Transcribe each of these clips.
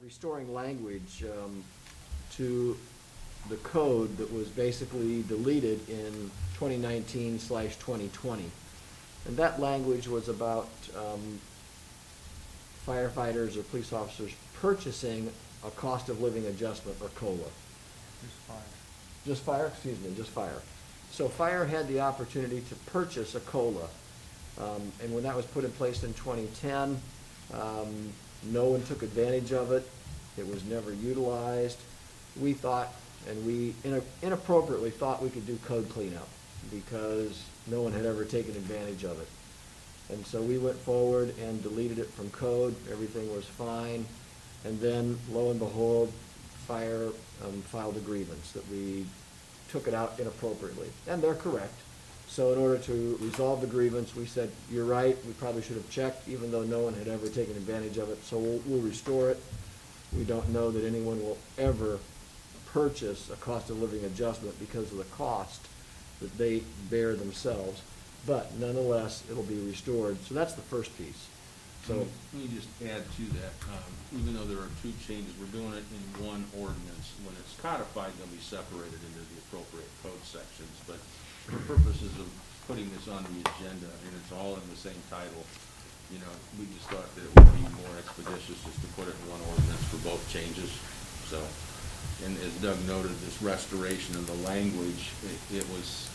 Restoring language to the code that was basically deleted in 2019/2020. And that language was about firefighters or police officers purchasing a cost of living adjustment or COLA. Just fire. Just fire, excuse me, just fire. So fire had the opportunity to purchase a COLA. And when that was put in place in 2010, no one took advantage of it. It was never utilized. We thought, and we inappropriately thought we could do code cleanup because no one had ever taken advantage of it. And so we went forward and deleted it from code. Everything was fine. And then, lo and behold, fire filed a grievance that we took it out inappropriately. And they're correct. So in order to resolve the grievance, we said, you're right, we probably should have checked, even though no one had ever taken advantage of it. So we'll restore it. We don't know that anyone will ever purchase a cost of living adjustment because of the cost that they bear themselves. But nonetheless, it'll be restored. So that's the first piece. So Let me just add to that, even though there are two changes, we're doing it in one ordinance. When it's codified, they'll be separated into the appropriate code sections, but for purposes of putting this on the agenda, and it's all in the same title, you know, we just thought that it would be more expeditious just to put it in one ordinance for both changes. So, and as Doug noted, this restoration of the language, it was,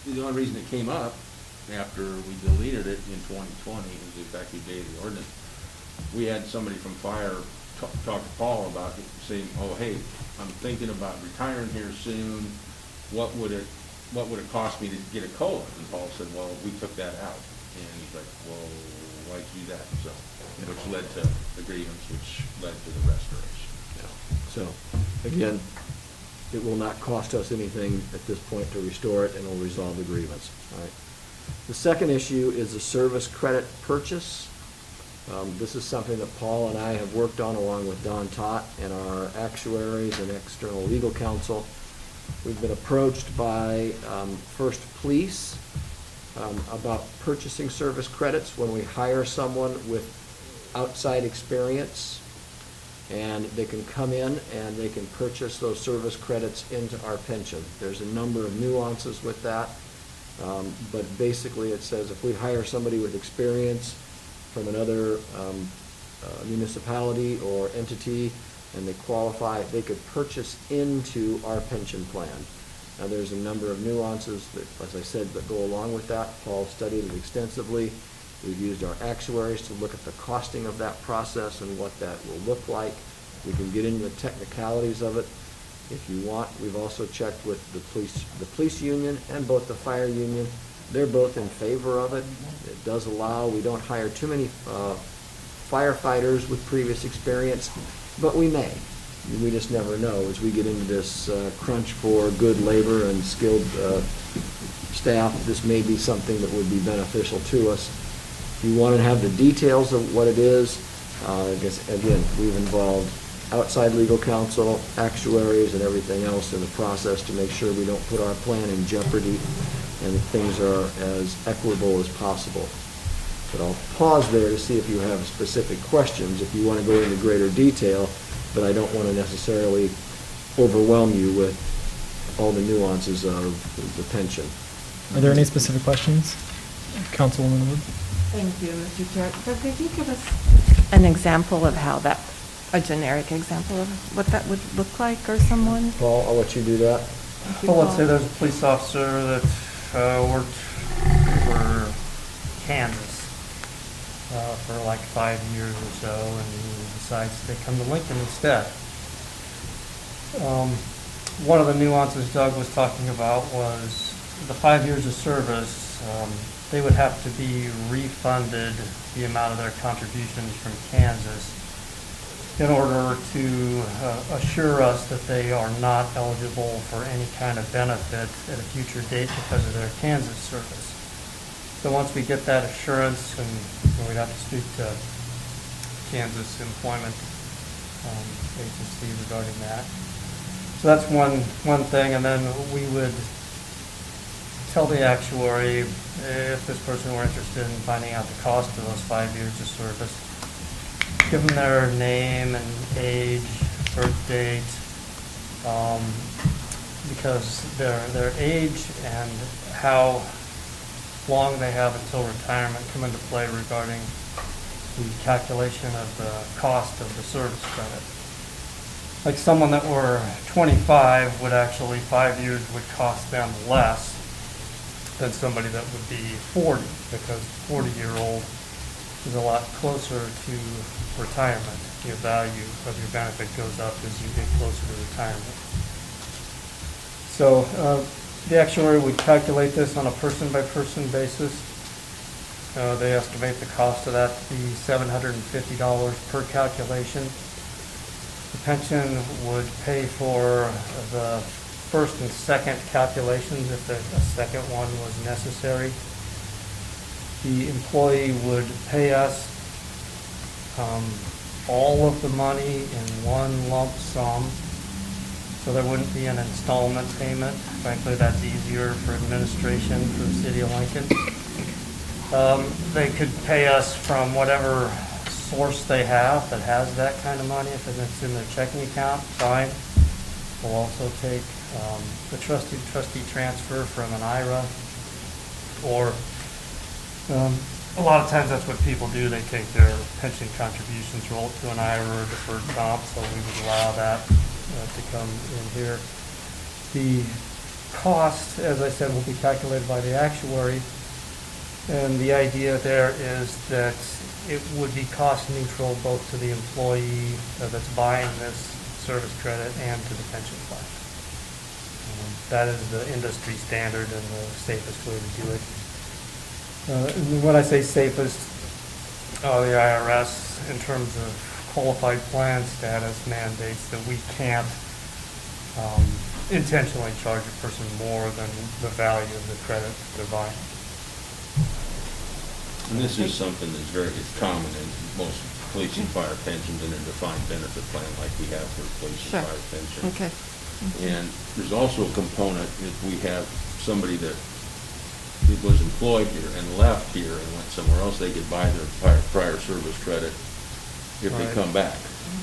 the only reason it came up after we deleted it in 2020 was the effective date of the ordinance. We had somebody from fire talk to Paul about it, saying, oh, hey, I'm thinking about retiring here soon. What would it cost me to get a COLA? And Paul said, well, we took that out. And he's like, well, why'd you do that? So, which led to the grievance, which led to the restoration. So, again, it will not cost us anything at this point to restore it, and it'll resolve the grievance. All right. The second issue is a service credit purchase. This is something that Paul and I have worked on along with Don Tott and our actuaries and external legal counsel. We've been approached by First Police about purchasing service credits when we hire someone with outside experience, and they can come in and they can purchase those service credits into our pension. There's a number of nuances with that, but basically it says if we hire somebody with experience from another municipality or entity and they qualify, they could purchase into our pension plan. Now, there's a number of nuances that, as I said, that go along with that. Paul studied it extensively. We've used our actuaries to look at the costing of that process and what that will look like. We can get into the technicalities of it if you want. We've also checked with the police union and both the fire union. They're both in favor of it. It does allow, we don't hire too many firefighters with previous experience, but we may. We just never know as we get into this crunch for good labor and skilled staff. This may be something that would be beneficial to us. If you want to have the details of what it is, I guess, again, we've involved outside legal counsel, actuaries, and everything else in the process to make sure we don't put our plan in jeopardy and that things are as equitable as possible. But I'll pause there to see if you have specific questions, if you want to go into greater detail, but I don't want to necessarily overwhelm you with all the nuances of the pension. Are there any specific questions? Councilwoman Wood? Thank you, Mr. Chair. Doug, could you give us an example of how that, a generic example of what that would look like, or someone? Paul, I'll let you do that. Thank you, Well, let's Paul. say there's a police officer that worked for Kansas for like 5 years or so, and he decides to come to Lincoln instead. One of the nuances Doug was talking about was the 5 years of service. They would have to be refunded the amount of their contributions from Kansas in order to assure us that they are not eligible for any kind of benefit at a future date because of their Kansas service. So once we get that assurance, and we'd have to speak to Kansas Employment Agency regarding that. So that's one thing, and then we would tell the actuary if this person were interested in finding out the cost of those 5 years of service, give them their name and age, birth date, because their age and how long they have until retirement come into play regarding the calculation of the cost of the service credit. Like someone that were 25 would actually, 5 years would cost them less than somebody that would be 40, because 40-year-old is a lot closer to retirement. Your value of your benefit goes up as you get closer to retirement. So the actuary would calculate this on a person-by-person basis. They estimate the cost of that to be $750 per calculation. The pension would pay for the first and second calculations if a second one was necessary. The employee would pay us all of the money in one lump sum, so there wouldn't be an installment payment. Frankly, that's easier for administration for the city of Lincoln. They could pay us from whatever source they have that has that kind of money. If it's in their checking account, fine. We'll also take the trustee transfer from an IRA, or a lot of times that's what people do. They take their pension contributions, roll it to an IRA or deferred comp, so we would allow that to come in here. The cost, as I said, will be calculated by the actuary, and the idea there is that it would be cost neutral both to the employee that's buying this service credit and to the pension plan. That is the industry standard and the safest way to do it. And when I say safest, the IRS, in terms of qualified plan status, mandates that we can't intentionally charge a person more than the value of the credit that they're buying. And this is something that's very common in most police and fire pensions in a defined benefit plan like we have for police Sure. and fire pension. Okay. And there's also a component if we have somebody that was employed here and left here and went somewhere else, they could buy their prior service credit if they Right. come back.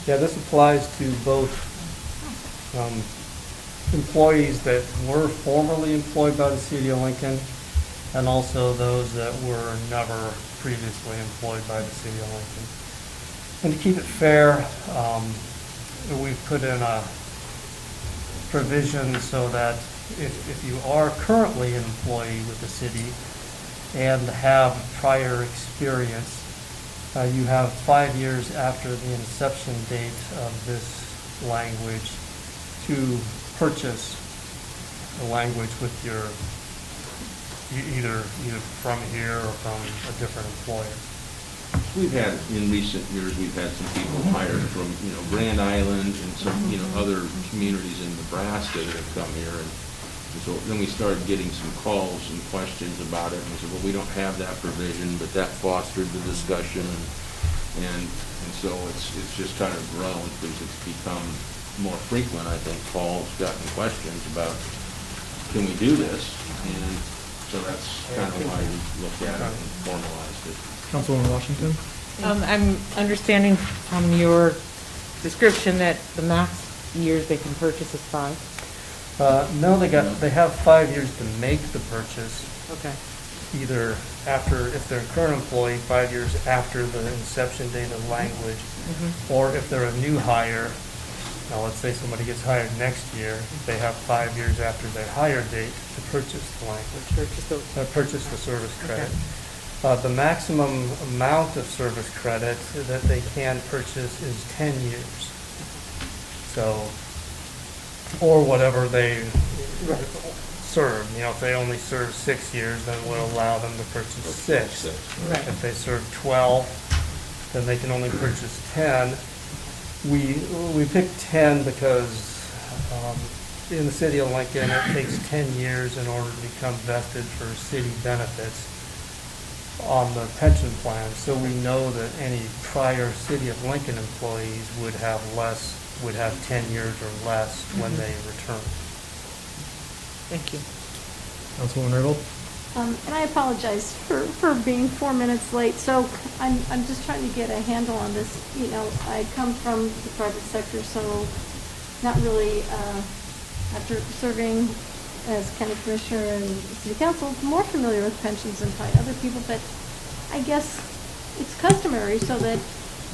Yeah, this applies to both employees that were formerly employed by the city of Lincoln and also those that were never previously employed by the city of Lincoln. And to keep it fair, we've put in a provision so that if you are currently an employee with the city and have prior experience, you have 5 years after the inception date of this language to purchase the language with your, either from here or from a different employer. We've had, in recent years, we've had some people hired from, Grand Island and some, other communities in Nebraska that have come here. And so then we started getting some calls and questions about it. And we said, well, we don't have that provision, but that fostered the discussion. And so it's just kind of grown because it's become more frequent. I think Paul's gotten questions about, can we do this? And so that's kind of why we looked at it and formalized it. Councilwoman Washington? I'm understanding from your description that the max years they can purchase is 5? No, they have 5 years to make the purchase, Okay. either after, if they're a current employee, 5 years after the inception date of language, or if they're a new hire. Now, let's say somebody gets hired next year, they have 5 years after their hire date to purchase the language, purchase the service credit. The maximum amount of service credit that they can purchase is 10 years. So, or whatever they serve. If they only serve 6 years, then we'll allow them to purchase 6. Right. If they serve 12, then they can only purchase 10. We picked 10 because in the city of Lincoln, it takes 10 years in order to become vested for city benefits on the pension plan. So we know that any prior city of Lincoln employees would have 10 years or less when they return. Thank you. Councilwoman Raybold? And I apologize for being 4 minutes late. So I'm just trying to get a handle on this. You know, I come from the private sector, so not really, after serving as county commissioner and city council, more familiar with pensions than probably other people. But I guess it's customary so that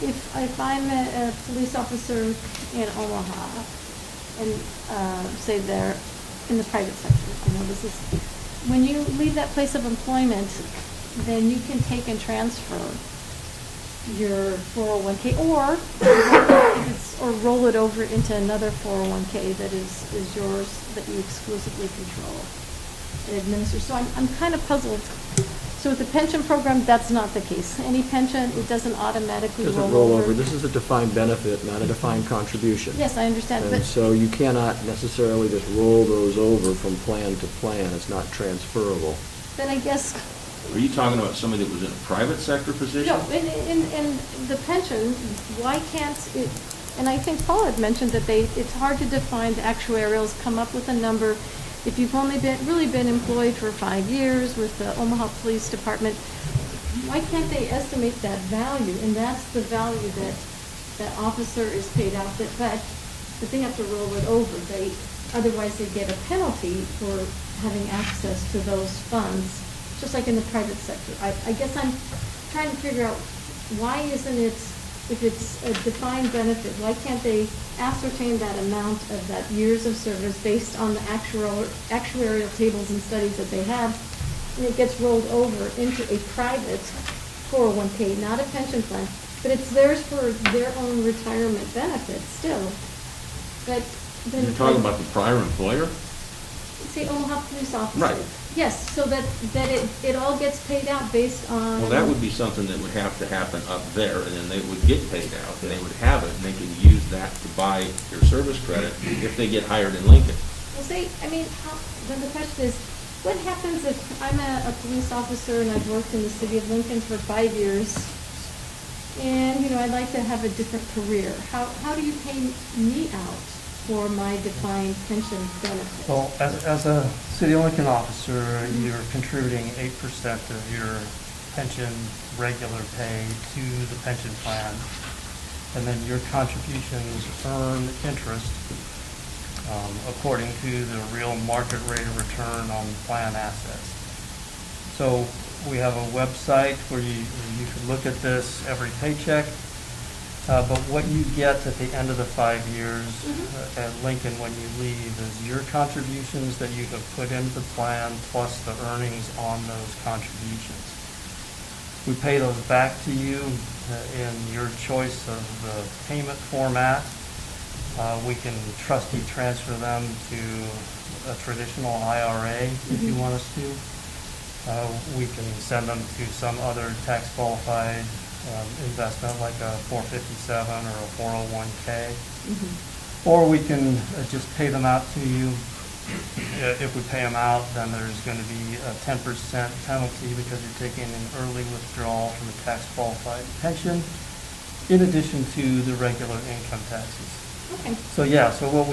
if I'm a police officer in Omaha and, say they're in the private sector, you know, this is, when you leave that place of employment, then you can take and transfer your 401k or roll it over into another 401k that is yours, that you exclusively control and administer. So I'm kind of puzzled. So with the pension program, that's not the case. Any pension, it doesn't automatically roll over. Doesn't roll over. This is a defined benefit, not a defined contribution. Yes, I understand, And but so you cannot necessarily just roll those over from plan to plan. It's not transferable. then I guess, Are you talking about somebody that was in a private sector position? no, in the pension, why can't it, and I think Paul had mentioned that it's hard to define, the actuarials come up with a number. If you've only really been employed for 5 years with the Omaha Police Department, why can't they estimate that value? And that's the value that that officer is paid out, but they have to roll it over. Otherwise they get a penalty for having access to those funds, just like in the private sector. I guess I'm trying to figure out, why isn't it, if it's a defined benefit, why can't they ascertain that amount of that years of service based on the actuarial tables and studies that they have, and it gets rolled over into a private 401k, not a pension plan, but it's theirs for their own retirement benefit still. But then You're talking about the prior employer? say Omaha police officer. Right. Yes, so that it all gets paid out based on. Well, that would be something that would have to happen up there, and then they would get paid out, and they would have it, and they can use that to buy your service credit if they get hired in Lincoln. Well, say, I mean, then the question is, what happens if I'm a police officer and I've worked in the city of Lincoln for 5 years, and, you know, I'd like to have a different career? How do you pay me out for my defined pension benefit? Well, as a City of Lincoln officer, you're contributing 8% of your pension regular pay to the pension plan, and then your contributions earn interest according to the real market rate of return on plan assets. So we have a website where you can look at this every paycheck. But what you get at the end of the 5 years at Lincoln when you leave is your contributions that you have put into the plan plus the earnings on those contributions. We pay those back to you in your choice of the payment format. We can trustee transfer them to a traditional IRA if you want us to. We can send them to some other tax qualified investment like a 457 or a 401k, or we can just pay them out to you. If we pay them out, then there's going to be a 10% penalty because you're taking an early withdrawal from a tax qualified pension, in addition to the regular income taxes. Okay. So yeah, so what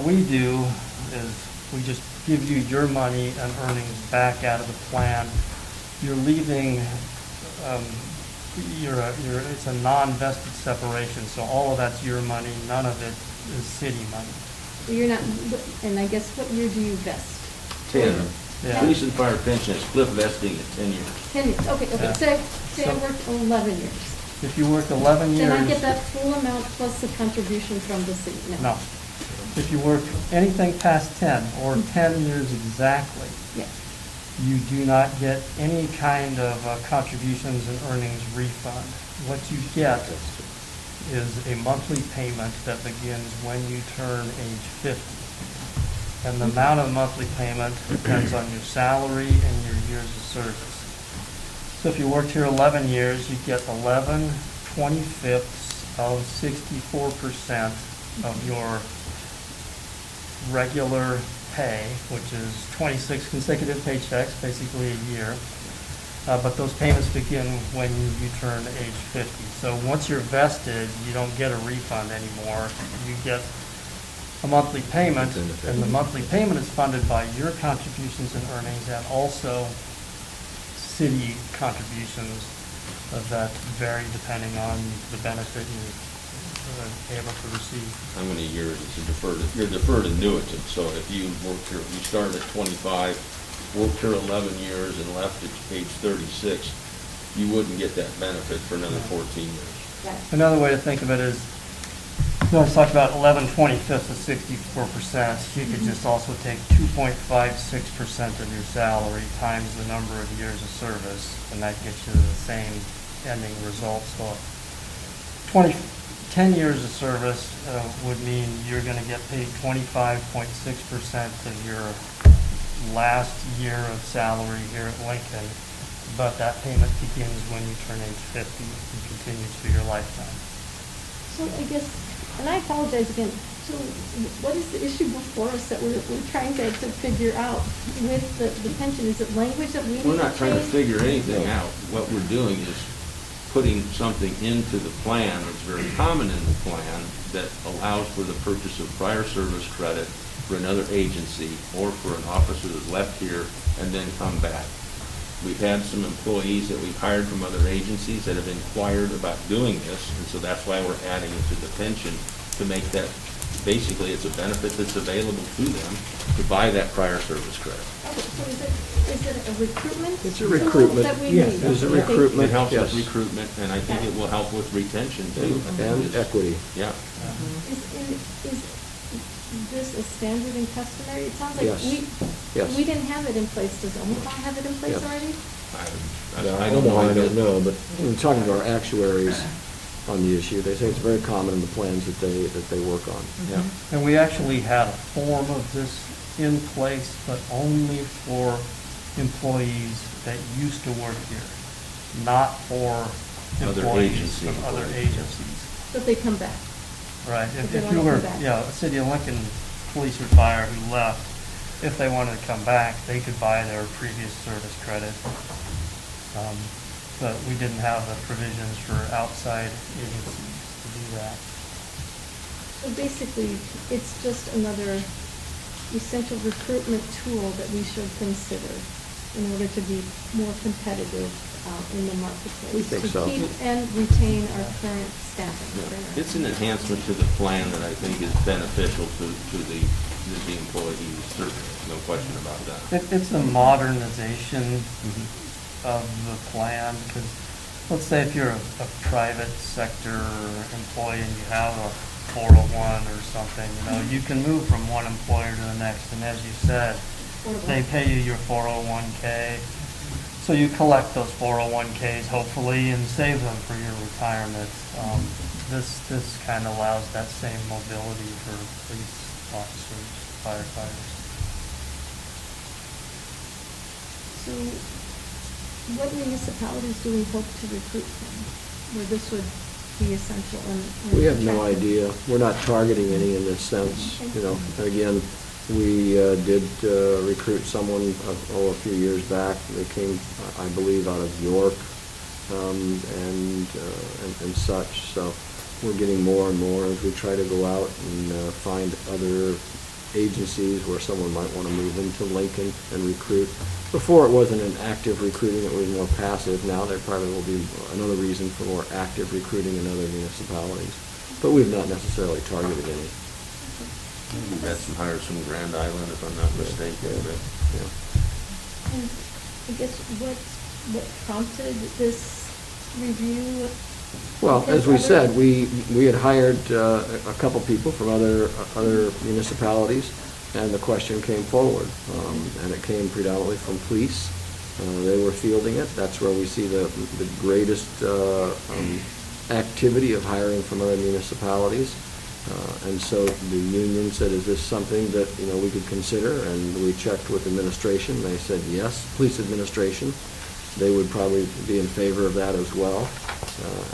we do is we just give you your money and earnings back out of the plan. You're leaving. It's a non-vested separation, so all of that's your money, none of it is city money. You're not, and I guess what year do you vest? 10. Yeah. Police and fire pension is cliff vesting at 10 years. 10 years, okay. Yeah. Say I So- worked 11 years. If you work 11 years. Then I get that full amount plus the contribution from the city? No. If you work anything past 10 or 10 years exactly, Yeah. you do not get any kind of contributions and earnings refund. What you get is a monthly payment that begins when you turn age 50. And the amount of monthly payment depends on your salary and your years of service. So if you worked here 11 years, you get 11/25ths of 64% of your regular pay, which is 26 consecutive paychecks, basically a year. But those payments begin when you turn age 50. So once you're vested, you don't get a refund anymore. You get a monthly payment, and the monthly payment is funded by your contributions and earnings and also city contributions that vary depending on the benefit you're able to receive. How many years is a deferred, you're deferred annuitant, so if you worked here, you started at 25, worked here 11 years and left at age 36, you wouldn't get that benefit for another 14 years. Another way to think of it is, you always talked about 11/25 of 64%. You could just also take 2.56% of your salary times the number of years of service, and that gets you the same ending result. So 10 years of service would mean you're going to get paid 25.6% of your last year of salary here at Lincoln, but that payment begins when you turn age 50 and continues for your lifetime. So I guess, and I apologize again, so what is the issue before us that we're trying to figure out with the pension? Is it language that we need to We're not trying to change? figure anything out. What we're doing is putting something into the plan that's very common in the plan that allows for the purchase of prior service credit for another agency or for an officer that's left here and then come back. We've had some employees that we've hired from other agencies that have inquired about doing this, and so that's why we're adding it to the pension to make that, basically, it's a benefit that's available to them to buy that prior service credit. Okay, so is it a recruitment? It's a tool recruitment. That we Yes, need? it's a Okay. recruitment. It helps with Yes. recruitment, and I think it will help with retention too. And equity. Yeah. Is this a standard and customary? It sounds like Yes. Yes. we didn't have it in place. Does Omaha have it in place Yeah. already? I don't know. I don't know, but in talking to our actuaries on the issue, they say it's very common in the plans that they work on. Yeah. And we actually had a form of this in place, but only for employees that used to work here, not for Other employees agency of other employees. agencies. But they come back. Right, If if they if wanna you were, come back. yeah, a city of Lincoln police or fire who left, if they wanted to come back, they could buy their previous service credit. But we didn't have the provisions for outside agencies to do that. So basically, it's just another essential recruitment tool that we should consider in order to be more competitive in the marketplace. We think so. To keep and retain our current staffing. Yeah. It's an enhancement to the plan that I think is beneficial to the employees, certainly, no question about that. It's a modernization of the plan, because let's say if you're a private sector employee and you have a 401 or something, you can move from one employer to the next, and as you said, they pay you your 401k. So you collect those 401ks hopefully and save them for your retirement. This kind of allows that same mobility for police officers, firefighters. So what municipalities do we hope to recruit from, where this would be essential and We have no attractive? idea. We're not targeting any in this sense, Again, we did recruit someone, a few years back. They came, I believe, out of York and such. So we're getting more and more as we try to go out and find other agencies where someone might want to move into Lincoln and recruit. Before, it wasn't an active recruiting, it was more passive. Now there probably will be another reason for more active recruiting in other municipalities. But we've not necessarily targeted any. We've had some hires from Grand Island, if I'm not mistaken, but. Yeah. And I guess what prompted this review? Well, Because as we other- said, we had hired a couple people from other municipalities, and the question came forward. And it came predominantly from police. They were fielding it. That's where we see the greatest activity of hiring from other municipalities. And so the union said, is this something that, we could consider? And we checked with administration. They said, yes, police administration. They would probably be in favor of that as well.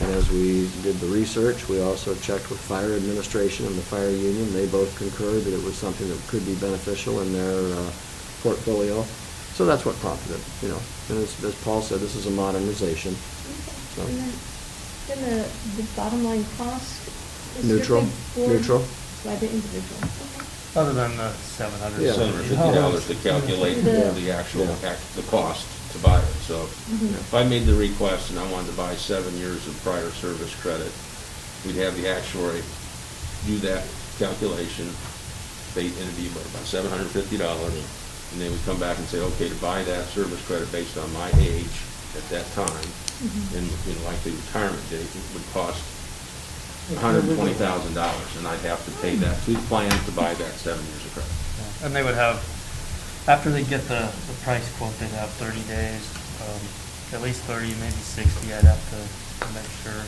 And as we did the research, we also checked with fire administration and the fire union. They both concurred that it was something that could be beneficial in their portfolio. So that's what prompted it, And as Paul said, this is a modernization. So, And then the bottom line cost is Neutral, strictly borne neutral. by the individual. Okay. Other than the $700. Yeah. $750 to calculate Yeah. the actual, Yeah. the cost to buy it. So if I made the request and I wanted to buy 7 years of prior service credit, we'd have the actuary do that calculation, and it'd be about $750, and they would come back and say, okay, to buy that service credit based on my age at that time, and likely retirement date, it would cost $120,000, and I'd have to pay that to the plan to buy that 7 years of credit. And they would have, after they get the price quote, they'd have 30 days, at least 30, maybe 60, I'd have to make sure,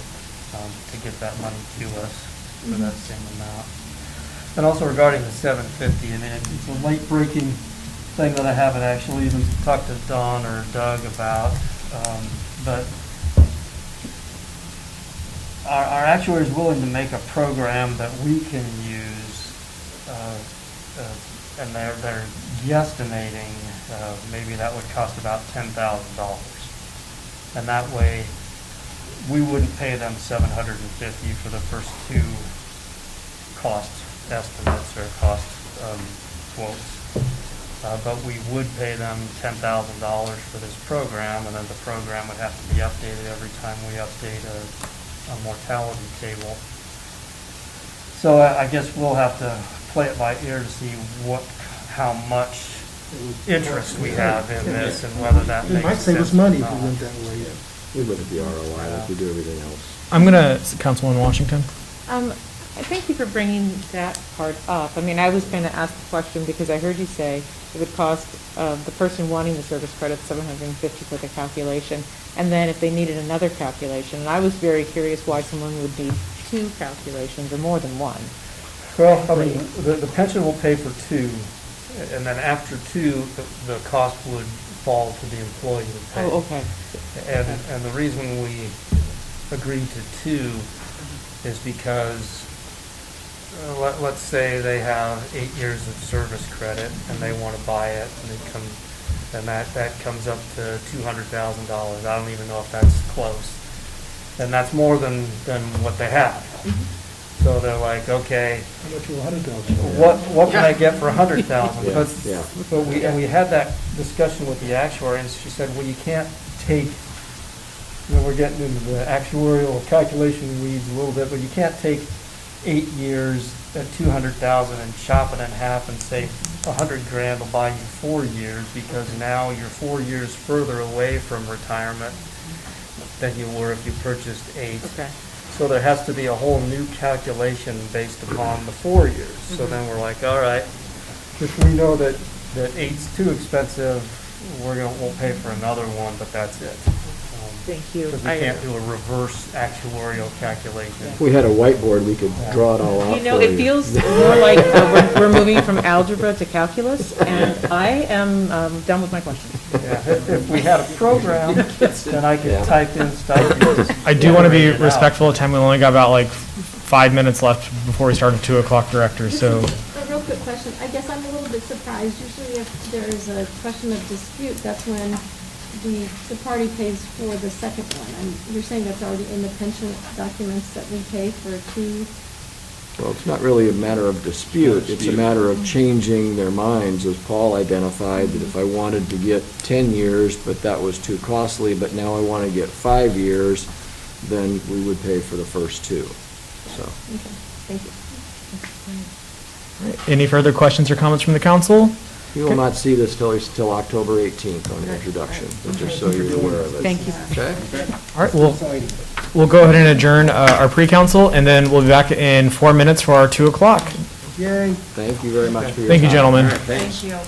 to get that money to us for that same amount. And also regarding the 750, I mean, it's a late breaking thing that I haven't actually even talked to Don or Doug about, but our actuary is willing to make a program that we can use, and they're guesstimating, maybe that would cost about $10,000. And that way, we wouldn't pay them $750 for the first two cost estimates or cost quotes. But we would pay them $10,000 for this program, and then the program would have to be updated every time we update a mortality table. So I guess we'll have to play it by ear to see how much interest we have in this and whether that makes sense. It might save us money if we went that way. We look at the ROI like we do everything else. I'm gonna, Councilwoman Washington. Thank you for bringing that part up. I mean, I was going to ask the question because I heard you say it would cost the person wanting the service credit $750 for the calculation, and then if they needed another calculation. And I was very curious why someone would need two calculations or more than one. Well, I mean, the pension will pay for two, and then after two, the cost would fall to the employee to pay. Oh, okay. And the reason we agreed to two is because, let's say they have 8 years of service credit and they want to buy it, and that comes up to $200,000. I don't even know if that's close. And that's more than what they have. So they're like, okay, How much will 100,000? what can I get for 100,000? Yeah. But we had that discussion with the actuary, and she said, well, you can't take, we're getting into the actuarial calculation weeds a little bit, but you can't take 8 years at 200,000 and chop it in half and say $100,000 will buy you 4 years, because now you're 4 years further away from retirement than you were if you purchased 8. Okay. So there has to be a whole new calculation based upon the 4 years. So then we're like, all right, if we know that 8's too expensive, we'll pay for another one, but that's it. Thank you. Because we can't do a reverse actuarial calculation. If we had a whiteboard, we could draw it all out You know, for it feels more like we're moving from algebra to calculus, and I am done with my questions. Yeah, if we had a program, then I could type in stuff. I do want to be respectful of time. We only got about like 5 minutes left before we start at 2 o'clock, Director, so. A real quick question. I guess I'm a little bit surprised. Usually if there is a question of dispute, that's when the party pays for the second one. And you're saying that's already in the pension documents that we pay for 2? Well, it's not really a matter of dispute, it's a matter of changing their minds, as Paul identified, that if I wanted to get 10 years, but that was too costly, but now I want to get 5 years, then we would pay for the first 2, so. Okay, thank you. Any further questions or comments from the council? You will not see this till October 18th on introduction, but just so you're aware of it. Thank you. Okay? All right, we'll go ahead and adjourn our pre-council, and then we'll be back in 4 minutes for our 2 o'clock. Yay. Thank you very much for your time. Thank you, gentlemen. All right, thanks. Thank you.